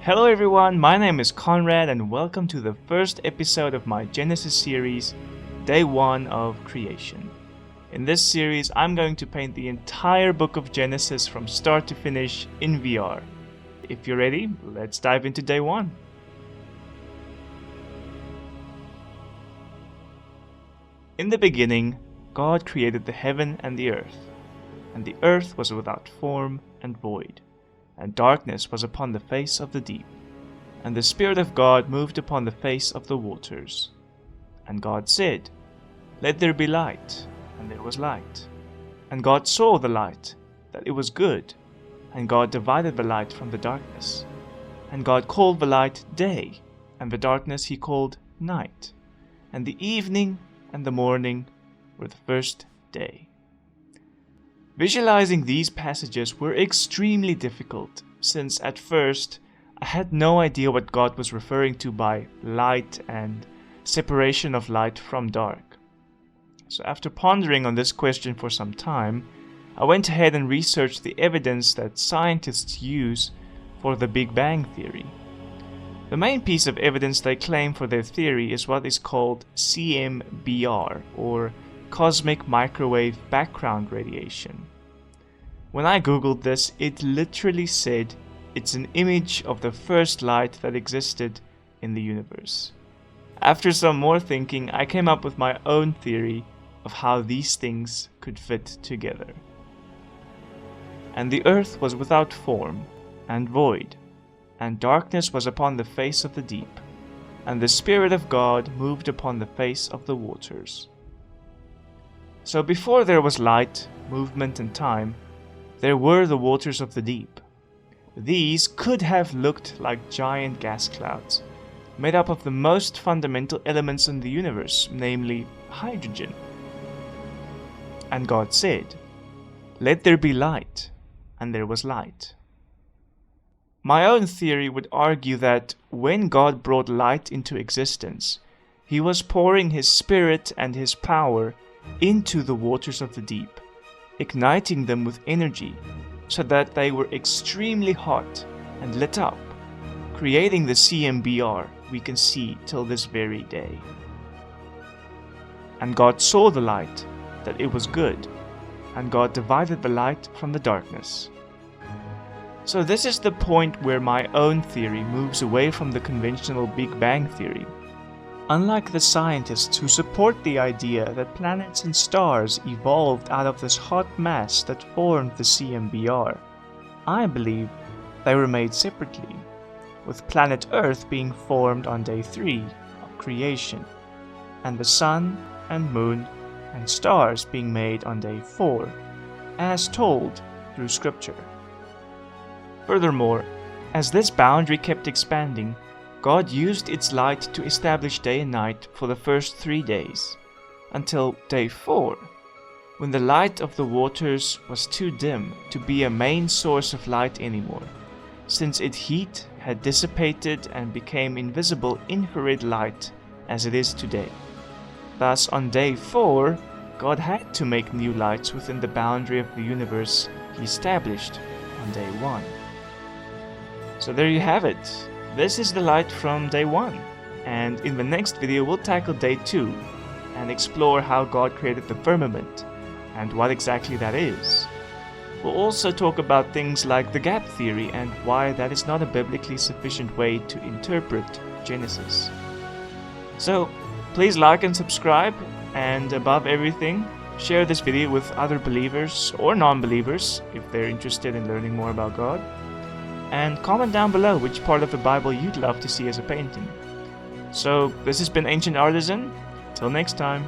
Hello everyone, my name is Conrad and welcome to the first episode of my Genesis series, Day 1 of Creation. In this series, I'm going to paint the entire book of Genesis from start to finish in VR. If you're ready, let's dive into Day 1. In the beginning, God created the heaven and the earth was without form and void. And darkness was upon the face of the deep. And the Spirit of God moved upon the face of the waters. And God said, "Let there be light," and there was light. And God saw the light, that it was good. And God divided the light from the darkness. And God called the light day, and the darkness he called night. And the evening and the morning were the first day. Visualizing these passages were extremely difficult, since at first I had no idea what God was referring to by light and separation of light from dark. So after pondering on this question for some time, I went ahead and researched the evidence that scientists use for the Big Bang Theory. The main piece of evidence they claim for their theory is what is called CMBR, or Cosmic Microwave Background Radiation. When I googled this, it literally said it's an image of the first light that existed in the universe. After some more thinking, I came up with my own theory of how these things could fit together. And the earth was without form and void, and darkness was upon the face of the deep, and the Spirit of God moved upon the face of the waters. So before there was light, movement, and time, there were the waters of the deep. These could have looked like giant gas clouds, made up of the most fundamental elements in the universe, namely hydrogen. And God said, "Let there be light," and there was light. My own theory would argue that when God brought light into existence, he was pouring his spirit and his power into the waters of the deep, igniting them with energy so that they were extremely hot and lit up, creating the CMBR we can see till this very day. And God saw the light, that it was good, and God divided the light from the darkness. So this is the point where my own theory moves away from the conventional Big Bang Theory. Unlike the scientists who support the idea that planets and stars evolved out of this hot mass that formed the CMBR, I believe they were made separately, with planet Earth being formed on day 3 of creation, and the sun and moon and stars being made on day 4, as told through scripture. Furthermore, as this boundary kept expanding, God used its light to establish day and night for the first 3 days, until day 4, when the light of the waters was too dim to be a main source of light anymore, since its heat had dissipated and became invisible infrared light as it is today. Thus, on day 4, God had to make new lights within the boundary of the universe he established on day 1. So there you have it. This is the light from day 1, and in the next video we'll tackle day 2 and explore how God created the firmament and what exactly that is. We'll also talk about things like the gap theory and why that is not a biblically sufficient way to interpret Genesis. So please like and subscribe, and above everything, share this video with other believers or non-believers if they're interested in learning more about God. And comment down below which part of the Bible you'd love to see as a painting. So this has been Ancient Artisan. Till next time.